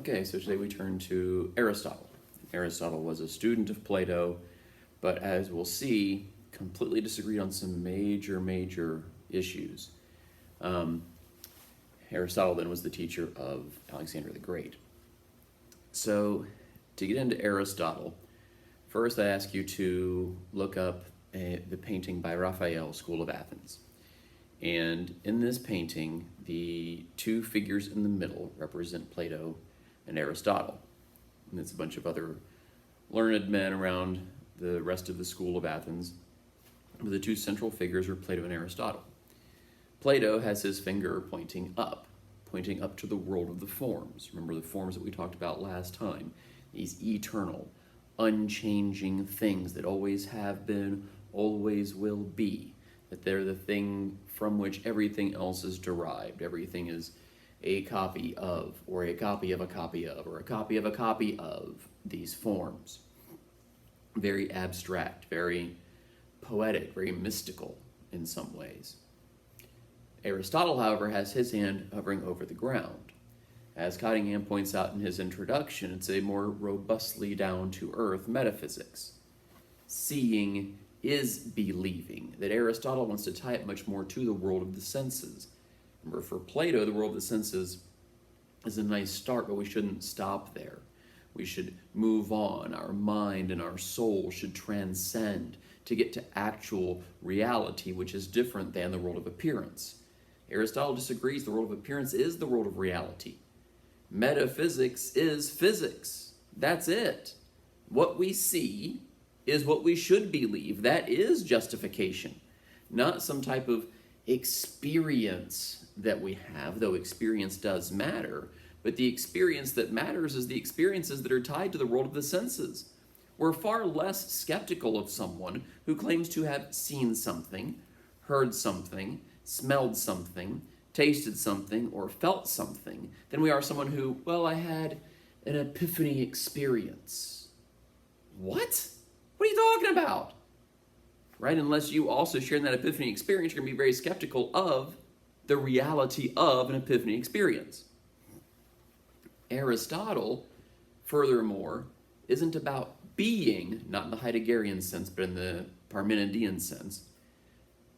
Okay, so today we turn to Aristotle. Aristotle was a student of Plato, but as we'll see, completely disagreed on some major issues. Aristotle then was the teacher of Alexander the Great. So to get into Aristotle, first I ask you to look up the painting by Raphael, School of Athens. And in this painting, the two figures in the middle represent Plato and Aristotle. And it's a bunch of other learned men around the rest of the School of Athens. But the two central figures are Plato and Aristotle. Plato has his finger pointing up to the world of the forms. Remember the forms that we talked about last time, these eternal, unchanging things that always have been, always will be, that they're the thing from which everything else is derived. Everything is a copy of, or a copy of a copy of, or a copy of a copy of these forms. Very abstract, very poetic, very mystical in some ways. Aristotle, however, has his hand hovering over the ground. As Cottingham points out in his introduction, it's a more robustly down-to-earth metaphysics. Seeing is believing, that Aristotle wants to tie it much more to the world of the senses. Remember, for Plato, the world of the senses is a nice start, but we shouldn't stop there. We should move on. Our mind and our soul should transcend to get to actual reality, which is different than the world of appearance. Aristotle disagrees. The world of appearance is the world of reality. Metaphysics is physics. That's it. What we see is what we should believe. That is justification, not some type of experience that we have, though experience does matter. But the experience that matters is the experiences that are tied to the world of the senses. We're far less skeptical of someone who claims to have seen something, heard something, smelled something, tasted something, or felt something than we are someone who, well, I had an epiphany experience. What? What are you talking about? Right? Unless you also share in that epiphany experience, you're going to be very skeptical of the reality of an epiphany experience. Aristotle, furthermore, isn't about being, not in the Heideggerian sense, but in the Parmenidean sense,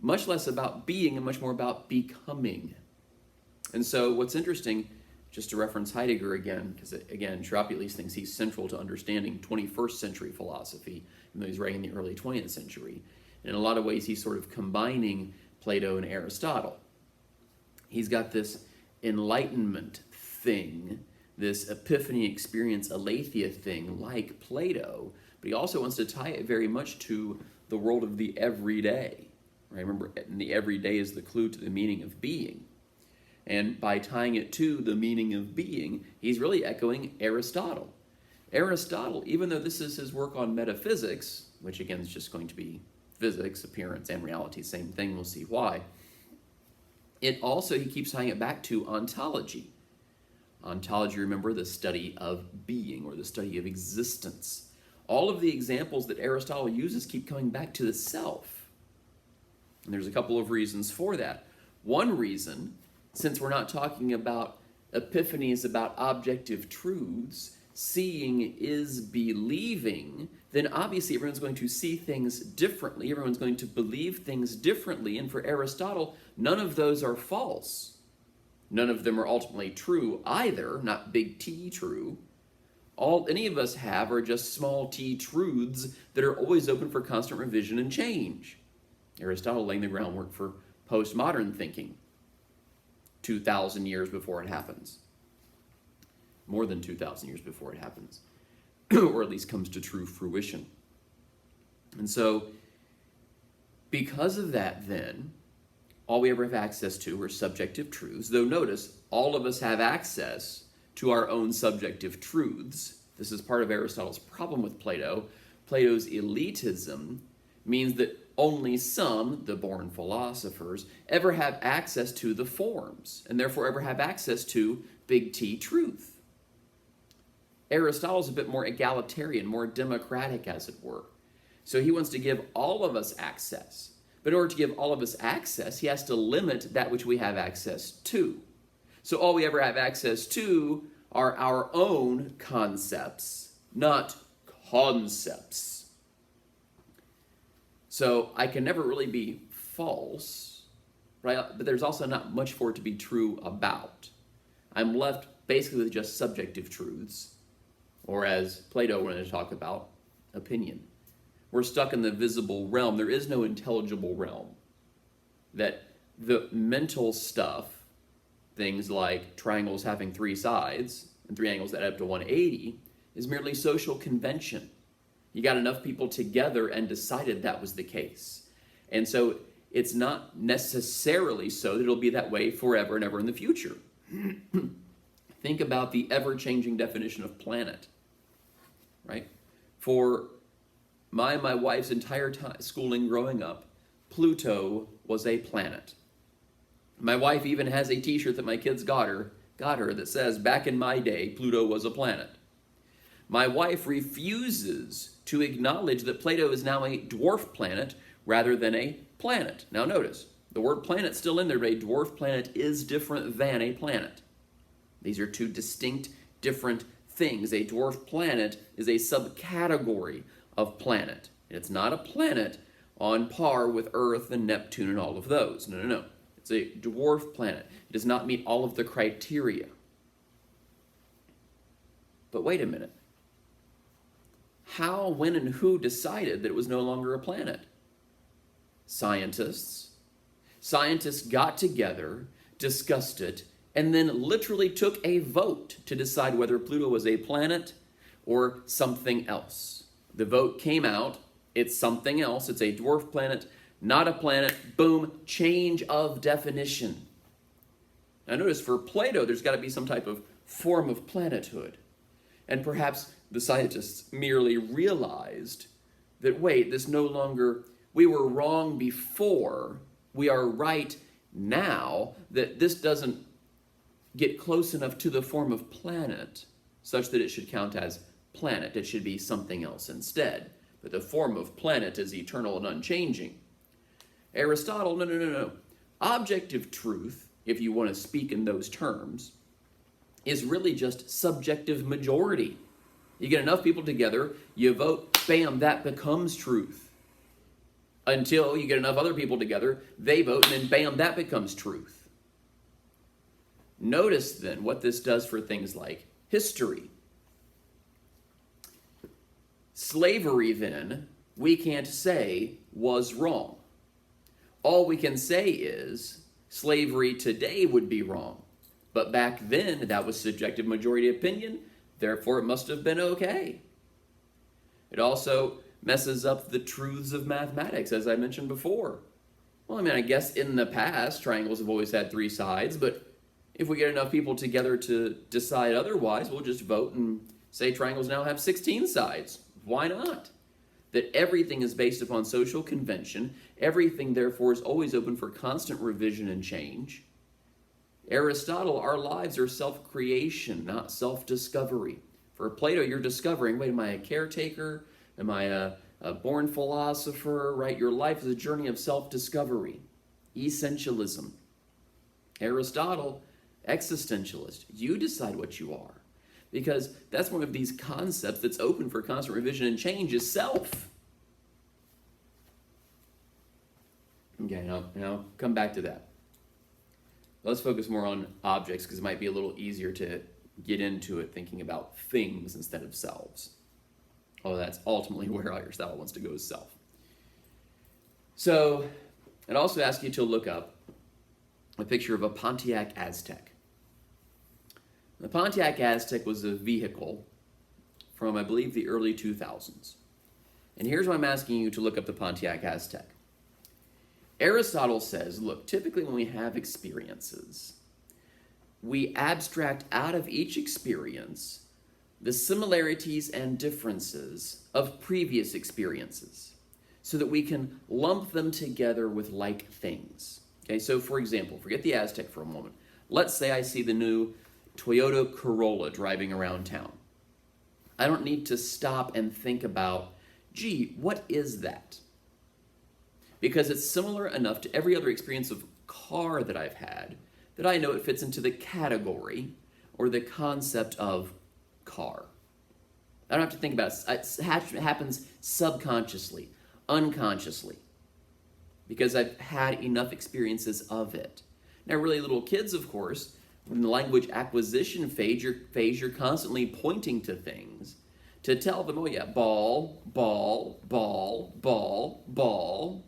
much less about being and much more about becoming. And so what's interesting, just to reference Heidegger again, because again, Schrappe at least thinks he's central to understanding 21st century philosophy, even though he's writing in the early 20th century. And in a lot of ways, he's sort of combining Plato and Aristotle. He's got this enlightenment thing, this epiphany experience, aletheia thing, like Plato, but he also wants to tie it very much to the world of the everyday. Right? Remember, the everyday is the clue to the meaning of being. And by tying it to the meaning of being, he's really echoing Aristotle. Aristotle, even though this is his work on metaphysics, which again is just going to be physics, appearance, and reality, same thing, we'll see why, it also, he keeps tying it back to ontology. Ontology, remember, the study of being, or the study of existence. All of the examples that Aristotle uses keep coming back to the self. And there's a couple of reasons for that. One reason, since we're not talking about epiphanies about objective truths, seeing is believing, then obviously everyone's going to see things differently. Everyone's going to believe things differently. And for Aristotle, none of those are false. None of them are ultimately true either, not big T true. All any of us have are just small t truths that are always open for constant revision and change. Aristotle laying the groundwork for postmodern thinking 2,000 years before it happens. More than 2,000 years before it happens, or at least comes to true fruition. And so, because of that then, all we ever have access to are subjective truths, though notice, all of us have access to our own subjective truths. This is part of Aristotle's problem with Plato. Plato's elitism means that only some, the born philosophers, ever have access to the forms, and therefore ever have access to big T truth. Aristotle's a bit more egalitarian, more democratic, as it were. So he wants to give all of us access. But in order to give all of us access, he has to limit that which we have access to. So all we ever have access to are our own concepts, not concepts. So I can never really be false, right? But there's also not much for it to be true about. I'm left basically with just subjective truths, or as Plato wanted to talk about, opinion. We're stuck in the visible realm. There is no intelligible realm. That the mental stuff, things like triangles having 3 sides and 3 angles that add up to 180, is merely social convention. You got enough people together and decided that was the case. And so it's not necessarily so that it'll be that way forever and ever in the future. Think about the ever-changing definition of planet, right? For my wife's entire schooling growing up, Pluto was a planet. My wife even has a t-shirt that my kids got her that says, "Back in my day, Pluto was a planet." My wife refuses to acknowledge that Plato is now a dwarf planet rather than a planet. Now notice, the word planet's still in there, but a dwarf planet is different than a planet. These are 2 distinct, different things. A dwarf planet is a subcategory of planet. It's not a planet on par with Earth and Neptune and all of those. No. It's a dwarf planet. It does not meet all of the criteria. But wait a minute. How, when, and who decided that it was no longer a planet? Scientists. Scientists got together, discussed it, and then literally took a vote to decide whether Pluto was a planet or something else. The vote came out, it's something else, it's a dwarf planet, not a planet, boom, change of definition. Now notice for Plato, there's got to be some type of form of planethood. And perhaps the scientists merely realized that, wait, this no longer, we were wrong before, we are right now, that this doesn't get close enough to the form of planet such that it should count as planet. It should be something else instead. But the form of planet is eternal and unchanging. Aristotle, no. Objective truth, if you want to speak in those terms, is really just subjective majority. You get enough people together, you vote, bam, that becomes truth. Until you get enough other people together, they vote, and then bam, that becomes truth. Notice then what this does for things like history. Slavery then, we can't say was wrong. All we can say is slavery today would be wrong. But back then, that was subjective majority opinion, therefore it must have been okay. It also messes up the truths of mathematics, as I mentioned before. Well, I mean, I guess in the past, triangles have always had 3 sides, but if we get enough people together to decide otherwise, we'll just vote and say triangles now have 16 sides. Why not? That everything is based upon social convention. Everything, therefore, is always open for constant revision and change. Aristotle, our lives are self-creation, not self-discovery. For Plato, you're discovering, wait, am I a caretaker? Am I a born philosopher? Right? Your life is a journey of self-discovery. Essentialism. Aristotle, existentialist. You decide what you are. Because that's one of these concepts that's open for constant revision and change is self. Okay, now come back to that. Let's focus more on objects because it might be a little easier to get into it thinking about things instead of selves. Although that's ultimately where Aristotle wants to go is self. So, I'd also ask you to look up a picture of a Pontiac Aztek. The Pontiac Aztek was a vehicle from, I believe, the early 2000s. And here's why I'm asking you to look up the Pontiac Aztek. Aristotle says, look, typically when we have experiences, we abstract out of each experience the similarities and differences of previous experiences so that we can lump them together with like things. Okay, so for example, forget the Aztek for a moment. Let's say I see the new Toyota Corolla driving around town. I don't need to stop and think about, gee, what is that? Because it's similar enough to every other experience of car that I've had that I know it fits into the category or the concept of car. I don't have to think about it. It happens subconsciously, unconsciously, because I've had enough experiences of it. Now, really little kids, of course, in the language acquisition phase, you're constantly pointing to things to tell them, oh yeah, ball, ball, ball, ball, ball.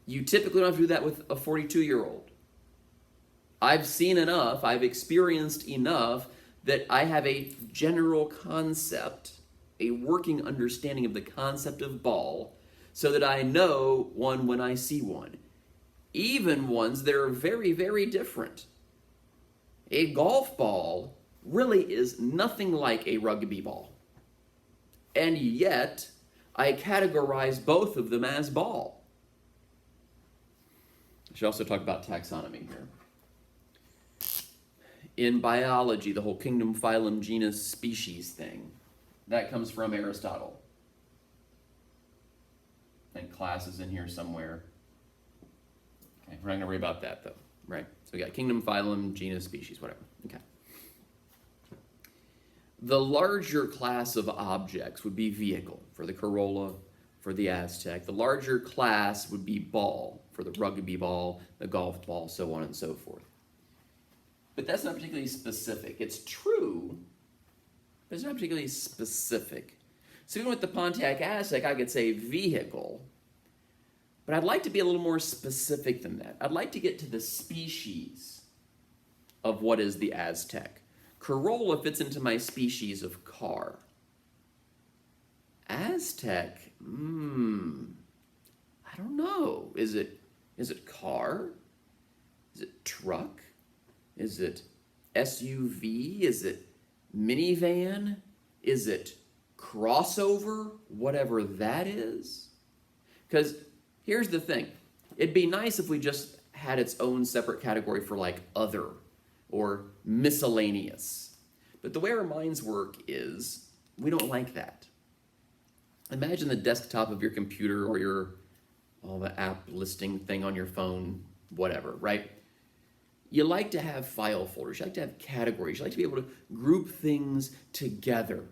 You typically don't have to do that with a 42-year-old. I've seen enough, I've experienced enough that I have a general concept, a working understanding of the concept of ball, so that I know one when I see one. Even ones that are very, very different. A golf ball really is nothing like a rugby ball. And yet, I categorize both of them as ball. I should also talk about taxonomy here. In biology, the whole kingdom, phylum, genus, species thing, that comes from Aristotle. And class is in here somewhere. Okay, we're not going to worry about that, though. Right? So we got kingdom, phylum, genus, species, whatever. Okay. The larger class of objects would be vehicle for the Corolla, for the Aztec. The larger class would be ball for the rugby ball, the golf ball, so on and so forth. But that's not particularly specific. It's true, but it's not particularly specific. So even with the Pontiac Aztec, I could say vehicle, but I'd like to be a little more specific than that. I'd like to get to the species of what is the Aztec. Corolla fits into my species of car. Aztec, I don't know. Is it car? Is it truck? Is it SUV? Is it minivan? Is it crossover? Whatever that is. Because here's the thing. It'd be nice if we just had its own separate category for like other or miscellaneous. But the way our minds work is we don't like that. Imagine the desktop of your computer or the app listing thing on your phone, whatever, right? You like to have file folders. You like to have categories. You like to be able to group things together.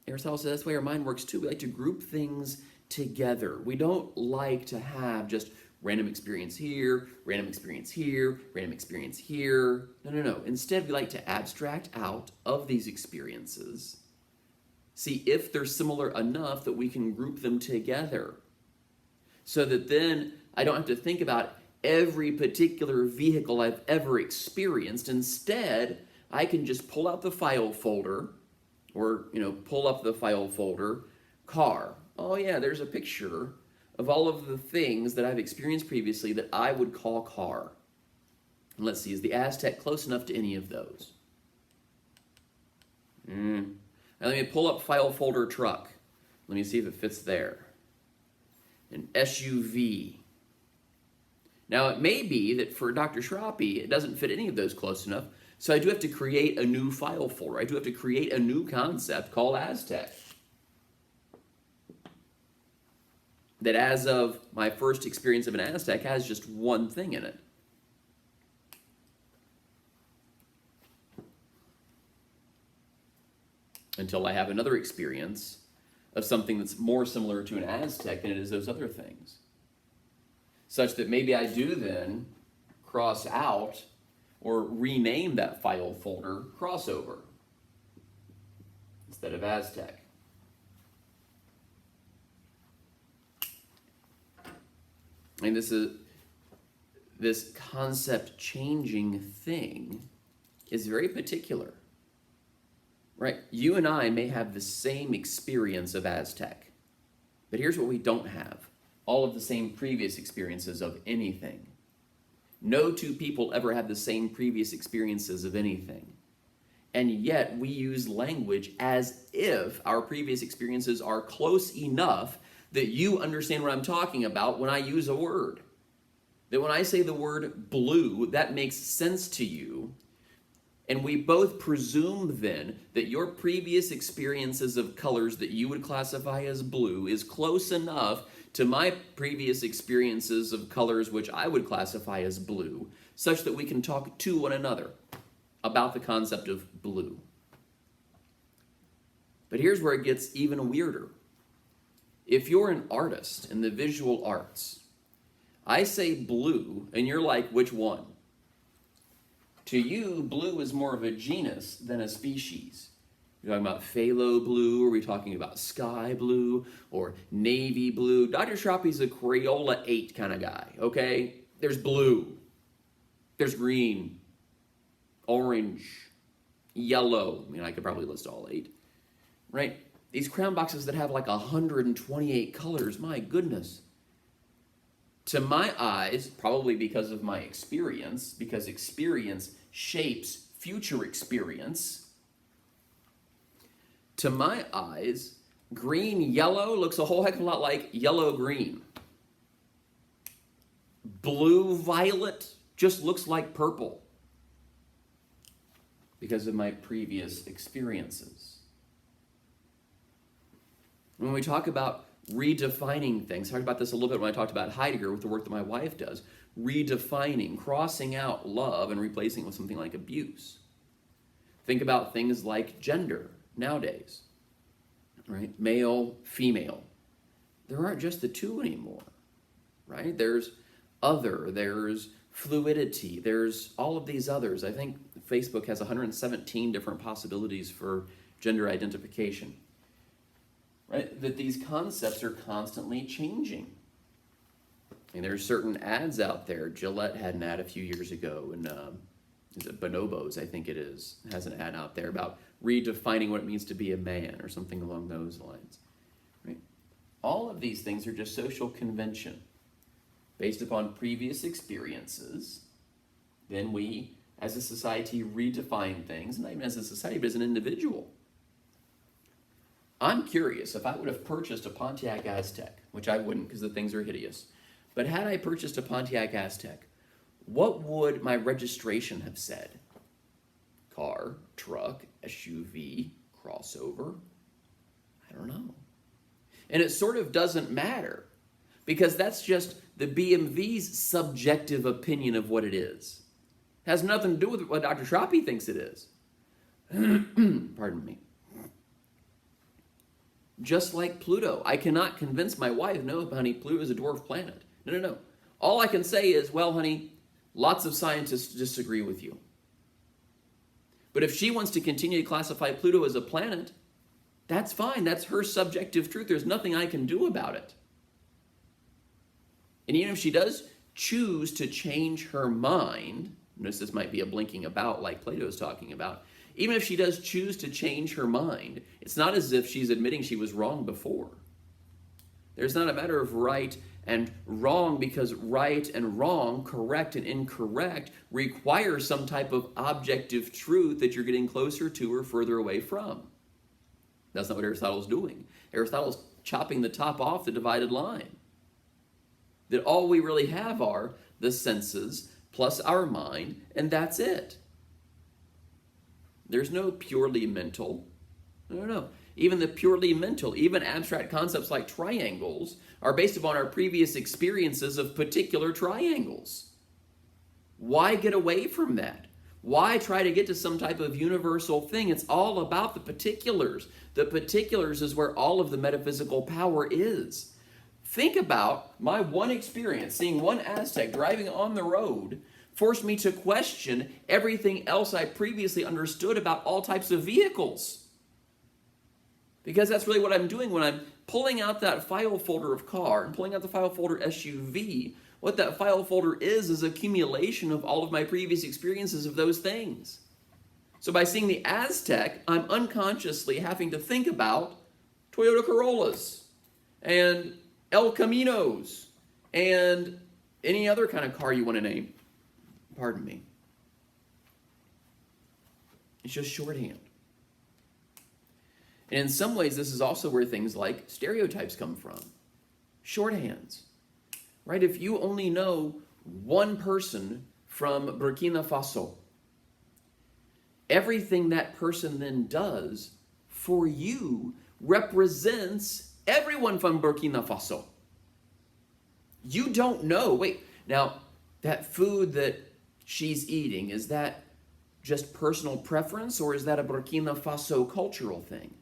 Aristotle says that's the way our mind works too. We like to group things together. We don't like to have just random experience here, random experience here, random experience here. No. Instead, we like to abstract out of these experiences, see if they're similar enough that we can group them together. So that then I don't have to think about every particular vehicle I've ever experienced. Instead, I can just pull out the file folder, or pull up the file folder, car. Oh yeah, there's a picture of all of the things that I've experienced previously that I would call car. And let's see, is the Aztec close enough to any of those? Now let me pull up file folder truck. Let me see if it fits there. An SUV. Now it may be that for Dr. Schrappe, it doesn't fit any of those close enough, so I do have to create a new file folder. I do have to create a new concept called Aztec. That as of my first experience of an Aztec has just one thing in it. Until I have another experience of something that's more similar to an Aztec than it is those other things. Such that maybe I do then cross out or rename that file folder crossover instead of Aztec. And this concept changing thing is very particular, right? You and I may have the same experience of Aztec, but here's what we don't have. All of the same previous experiences of anything. No two people ever have the same previous experiences of anything. And yet we use language as if our previous experiences are close enough that you understand what I'm talking about when I use a word. That when I say the word blue, that makes sense to you. And we both presume then that your previous experiences of colors that you would classify as blue is close enough to my previous experiences of colors which I would classify as blue, such that we can talk to one another about the concept of blue. But here's where it gets even weirder. If you're an artist in the visual arts, I say blue, and you're like, which one? To you, blue is more of a genus than a species. You're talking about phthalo blue, or are we talking about sky blue, or navy blue? Dr. Schrappe's a Crayola 8 kind of guy, okay? There's blue, there's green, orange, yellow. I mean, I could probably list all 8, right? These crayon boxes that have like 128 colors, my goodness. To my eyes, probably because of my experience, because experience shapes future experience, to my eyes, green yellow looks a whole heck of a lot like yellow green. Blue violet just looks like purple because of my previous experiences. When we talk about redefining things, I talked about this a little bit when I talked about Heidegger with the work that my wife does, redefining, crossing out love and replacing it with something like abuse. Think about things like gender nowadays, right? Male, female. There aren't just the two anymore, right? There's other, there's fluidity, there's all of these others. I think Facebook has 117 different possibilities for gender identification. Right? That these concepts are constantly changing. And there's certain ads out there. Gillette had an ad a few years ago, and is it Bonobos, I think it is, has an ad out there about redefining what it means to be a man or something along those lines. Right? All of these things are just social convention based upon previous experiences. Then we, as a society, redefine things, not even as a society, but as an individual. I'm curious if I would have purchased a Pontiac Aztek, which I wouldn't because the things are hideous, but had I purchased a Pontiac Aztek, what would my registration have said? Car, truck, SUV, crossover? I don't know. And it sort of doesn't matter because that's just the BMV's subjective opinion of what it is. It has nothing to do with what Dr. Schrappe thinks it is. Pardon me. Just like Pluto. I cannot convince my wife, no, honey, Pluto is a dwarf planet. No. All I can say is, well, honey, lots of scientists disagree with you. But if she wants to continue to classify Pluto as a planet, that's fine. That's her subjective truth. There's nothing I can do about it. And even if she does choose to change her mind, notice this might be a blinking about like Plato's talking about, even if she does choose to change her mind, it's not as if she's admitting she was wrong before. There's not a matter of right and wrong because right and wrong, correct and incorrect, require some type of objective truth that you're getting closer to or further away from. That's not what Aristotle's doing. Aristotle's chopping the top off the divided line. That all we really have are the senses plus our mind, and that's it. There's no purely mental. No. Even the purely mental, even abstract concepts like triangles are based upon our previous experiences of particular triangles. Why get away from that? Why try to get to some type of universal thing? It's all about the particulars. The particulars is where all of the metaphysical power is. Think about my one experience, seeing one Aztec driving on the road forced me to question everything else I previously understood about all types of vehicles. Because that's really what I'm doing when I'm pulling out that file folder of car and pulling out the file folder SUV. What that file folder is accumulation of all of my previous experiences of those things. So by seeing the Aztec, I'm unconsciously having to think about Toyota Corollas and El Caminos and any other kind of car you want to name. Pardon me. It's just shorthand. And in some ways, this is also where things like stereotypes come from. Shorthands. Right? If you only know one person from Burkina Faso, everything that person then does for you represents everyone from Burkina Faso. You don't know. Wait, now, that food that she's eating, is that just personal preference, or is that a Burkina Faso cultural thing?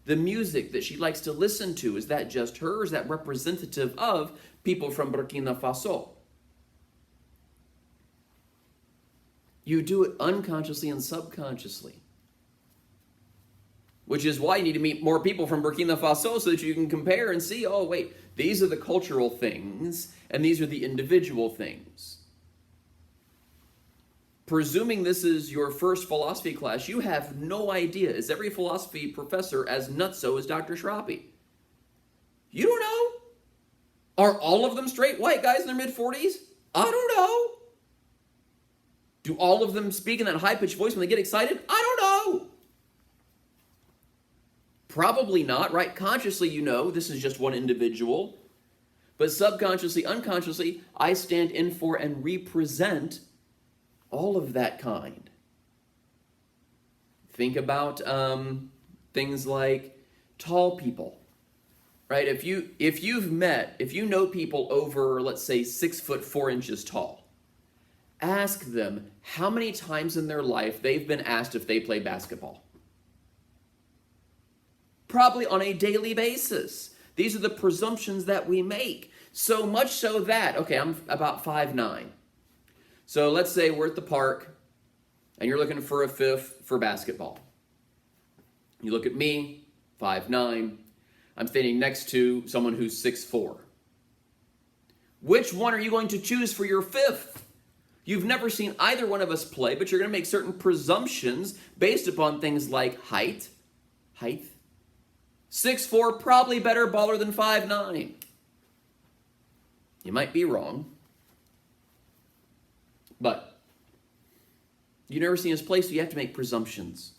The music that she likes to listen to, is that just her, or is that representative of people from Burkina Faso? You do it unconsciously and subconsciously. Which is why you need to meet more people from Burkina Faso so that you can compare and see, oh wait, these are the cultural things and these are the individual things. Presuming this is your first philosophy class, you have no idea, is every philosophy professor as nutso as Dr. Schrappe? You don't know? Are all of them straight white guys in their mid-40s? I don't know. Do all of them speak in that high-pitched voice when they get excited? I don't know. Probably not, right? Consciously, you know, this is just one individual. But subconsciously, unconsciously, I stand in for and represent all of that kind. Think about things like tall people, right? If you know people over, let's say, 6'4" tall, ask them how many times in their life they've been asked if they play basketball. Probably on a daily basis. These are the presumptions that we make. So much so that, okay, I'm about 5'9". So let's say we're at the park and you're looking for a fifth for basketball. You look at me, 5'9". I'm standing next to someone who's 6'4". Which one are you going to choose for your fifth? You've never seen either one of us play, but you're going to make certain presumptions based upon things like height. 6'4", probably better baller than 5'9". You might be wrong, but you've never seen us play, so you have to make presumptions.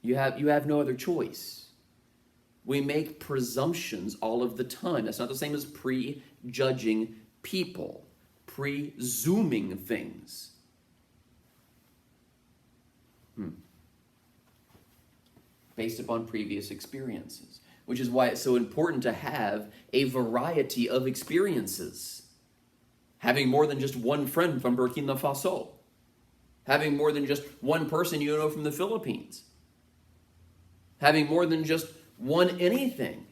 You have no other choice. We make presumptions all of the time. That's not the same as prejudging people, presuming things. Based upon previous experiences, which is why it's so important to have a variety of experiences. Having more than just one friend from Burkina Faso. Having more than just one person you know from the Philippines. Having more than just one anything.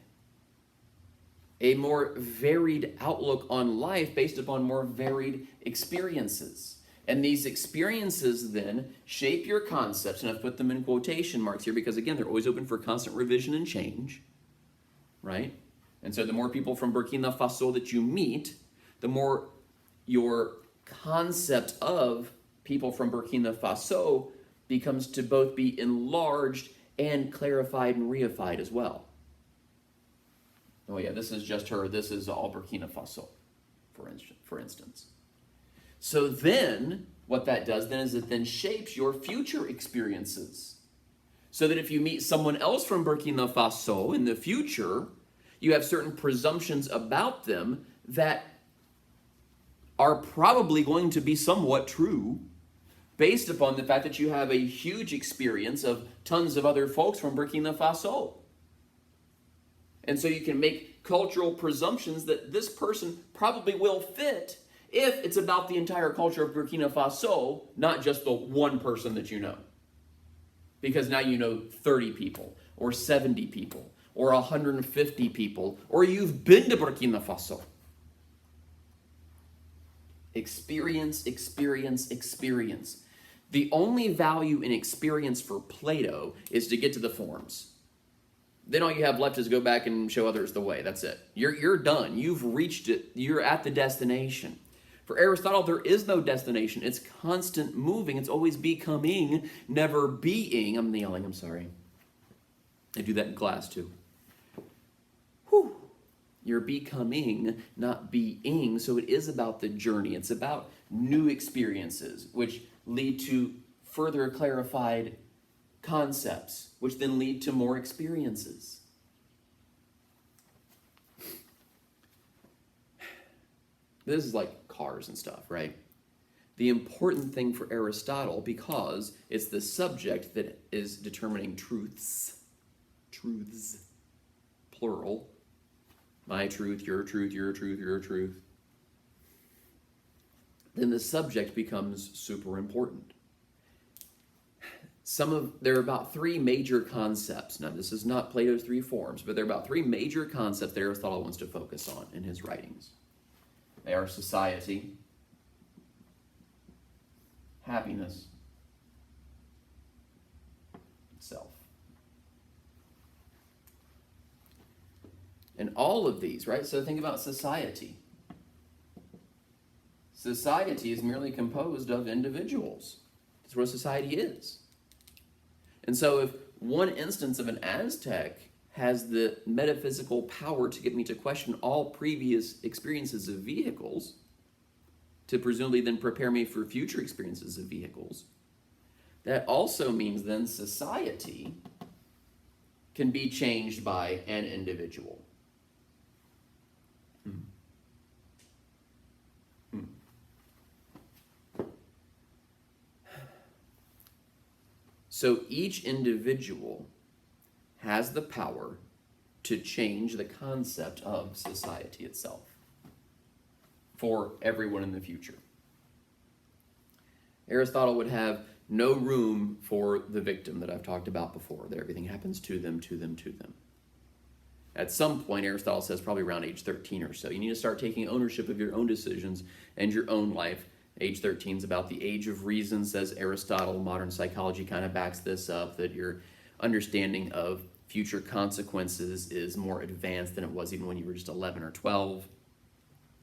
A more varied outlook on life based upon more varied experiences. And these experiences then shape your concepts, and I've put them in quotation marks here because, again, they're always open for constant revision and change, right? And so the more people from Burkina Faso that you meet, the more your concept of people from Burkina Faso becomes to both be enlarged and clarified and reified as well. Oh yeah, this is just her, this is all Burkina Faso, for instance. So then, what that does then is it then shapes your future experiences. So that if you meet someone else from Burkina Faso in the future, you have certain presumptions about them that are probably going to be somewhat true based upon the fact that you have a huge experience of tons of other folks from Burkina Faso. And so you can make cultural presumptions that this person probably will fit if it's about the entire culture of Burkina Faso, not just the one person that you know. Because now you know 30 people, or 70 people, or 150 people, or you've been to Burkina Faso. Experience, experience, experience. The only value in experience for Plato is to get to the forms. Then all you have left is go back and show others the way. That's it. You're done. You've reached it. You're at the destination. For Aristotle, there is no destination. It's constant moving. It's always becoming, never being. I'm yelling, I'm sorry. I do that in class too. Whew. You're becoming, not being. So it is about the journey. It's about new experiences, which lead to further clarified concepts, which then lead to more experiences. This is like cars and stuff, right? The important thing for Aristotle, because it's the subject that is determining truths, plural, my truth, your truth, your truth, your truth. then the subject becomes super important. There are about three major concepts. Now, this is not Plato's three forms, but there are about three major concepts that Aristotle wants to focus on in his writings. They are society, happiness, self. And all of these, right? So think about society. Society is merely composed of individuals. That's what society is. And so if one instance of an Aztec has the metaphysical power to get me to question all previous experiences of vehicles, to presumably then prepare me for future experiences of vehicles, that also means then society can be changed by an individual. So each individual has the power to change the concept of society itself for everyone in the future. Aristotle would have no room for the victim that I've talked about before, that everything happens to them, to them, to them. At some point, Aristotle says probably around age 13 or so, you need to start taking ownership of your own decisions and your own life. Age 13 is about the age of reason, says Aristotle. Modern psychology kind of backs this up, that your understanding of future consequences is more advanced than it was even when you were just 11 or 12.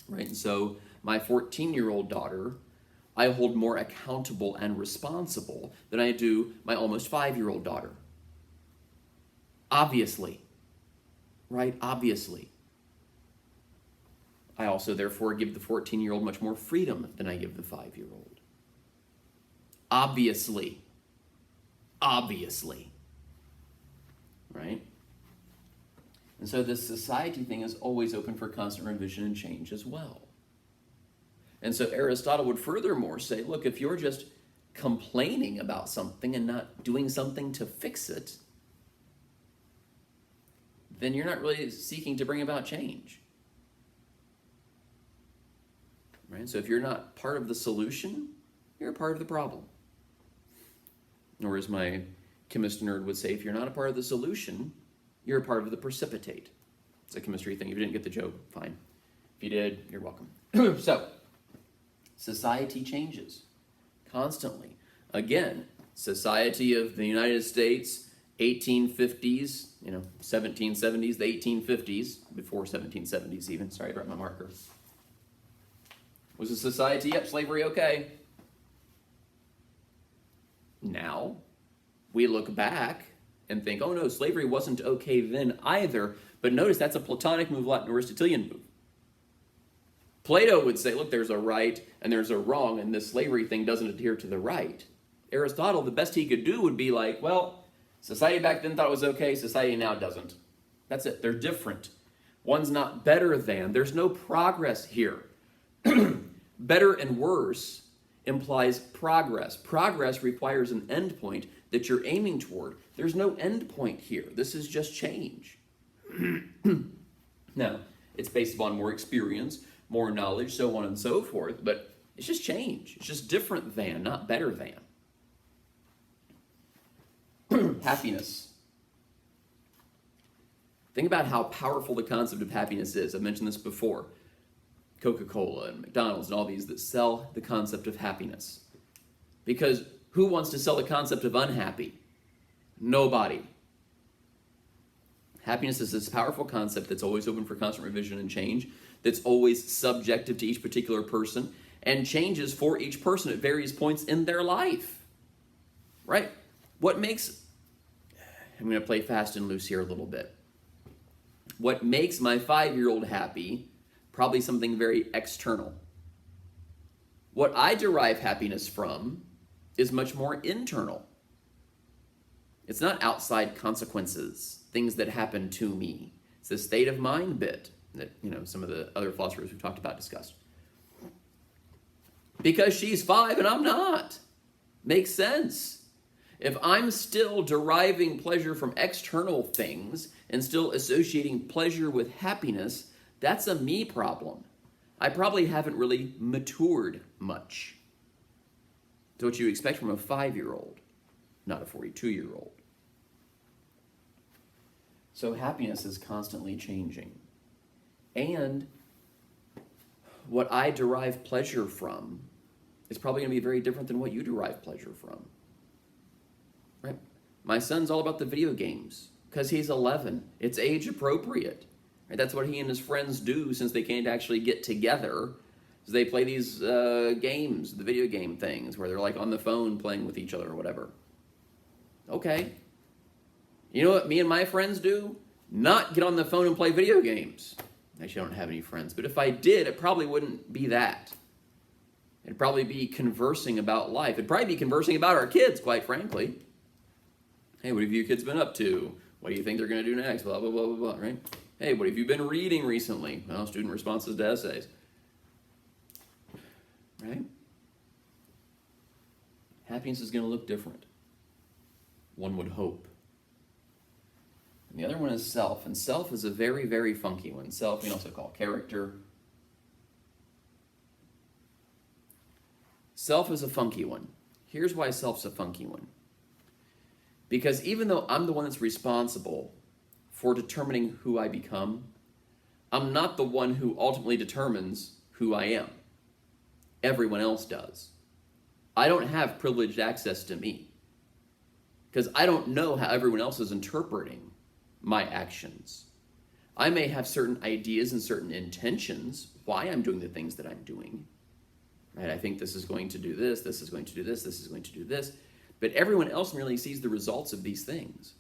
Right? And so my 14-year-old daughter, I hold more accountable and responsible than I do my almost 5-year-old daughter. Obviously. Right? Obviously. I also, therefore, give the 14-year-old much more freedom than I give the 5-year-old. Obviously. Obviously. Right? And so this society thing is always open for constant revision and change as well. And so Aristotle would furthermore say, look, if you're just complaining about something and not doing something to fix it, then you're not really seeking to bring about change. Right? So if you're not part of the solution, you're a part of the problem. Or as my chemist nerd would say, if you're not a part of the solution, you're a part of the precipitate. It's a chemistry thing. If you didn't get the joke, fine. If you did, you're welcome. So, society changes constantly. Again, society of the United States, 1850s, 1770s, the 1850s, before 1770s even. Sorry, I brought my marker. Was a society, yep, slavery, okay. Now, we look back and think, oh no, slavery wasn't okay then either. But notice that's a Platonic move, not an Aristotelian move. Plato would say, look, there's a right and there's a wrong, and this slavery thing doesn't adhere to the right. Aristotle, the best he could do would be like, well, society back then thought it was okay, society now doesn't. That's it, they're different. One's not better than, there's no progress here. Better and worse implies progress. Progress requires an endpoint that you're aiming toward. There's no endpoint here. This is just change. Now, it's based upon more experience, more knowledge, so on and so forth, but it's just change. It's just different than, not better than. Happiness. Think about how powerful the concept of happiness is. I've mentioned this before. Coca-Cola and McDonald's and all these that sell the concept of happiness. Because who wants to sell the concept of unhappy? Nobody. Happiness is this powerful concept that's always open for constant revision and change, that's always subjective to each particular person, and changes for each person at various points in their life. Right? I'm going to play fast and loose here a little bit. What makes my 5-year-old happy, probably something very external. What I derive happiness from is much more internal. It's not outside consequences, things that happen to me. It's the state of mind bit that, some of the other philosophers we've talked about discussed. Because she's 5 and I'm not. Makes sense. If I'm still deriving pleasure from external things and still associating pleasure with happiness, that's a me problem. I probably haven't really matured much. It's what you expect from a 5-year-old, not a 42-year-old. So happiness is constantly changing. And what I derive pleasure from is probably going to be very different than what you derive pleasure from. Right? My son's all about the video games because he's 11. It's age appropriate. Right? That's what he and his friends do since they can't actually get together. Is they play these games, the video game things, where they're like on the phone playing with each other or whatever. Okay. You know what me and my friends do? Not get on the phone and play video games. Actually, I don't have any friends, but if I did, it probably wouldn't be that. It'd probably be conversing about life. It'd probably be conversing about our kids, quite frankly. Hey, what have you kids been up to? What do you think they're going to do next? Blah, blah, blah, blah, blah, right? Hey, what have you been reading recently? Well, student responses to essays. Right? Happiness is going to look different. One would hope. And the other one is self. And self is a very, very funky one. Self we can also call character. Self is a funky one. Here's why self's a funky one. Because even though I'm the one that's responsible for determining who I become, I'm not the one who ultimately determines who I am. Everyone else does. I don't have privileged access to me because I don't know how everyone else is interpreting my actions. I may have certain ideas and certain intentions why I'm doing the things that I'm doing. Right? I think this is going to do this, this is going to do this, this is going to do this. But everyone else merely sees the results of these things.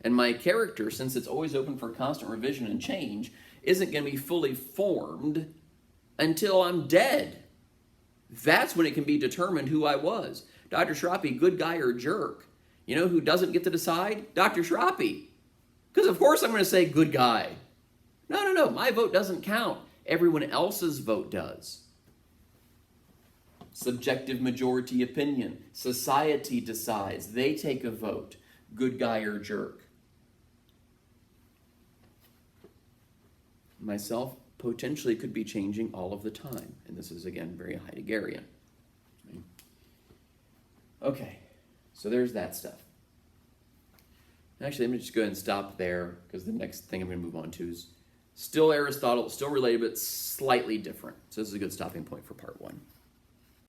And my character, since it's always open for constant revision and change, isn't going to be fully formed until I'm dead. That's when it can be determined who I was. Dr. Schrappe, good guy or jerk? You know who doesn't get to decide? Dr. Schrappe. Because of course I'm going to say good guy. No, my vote doesn't count. Everyone else's vote does. Subjective majority opinion. Society decides. They take a vote. Good guy or jerk. Myself potentially could be changing all of the time. And this is, again, very Heideggerian. Okay, so there's that stuff. Actually, let me just go ahead and stop there, because the next thing I'm going to move on to is still Aristotle, still related, but slightly different. So this is a good stopping point for part 1.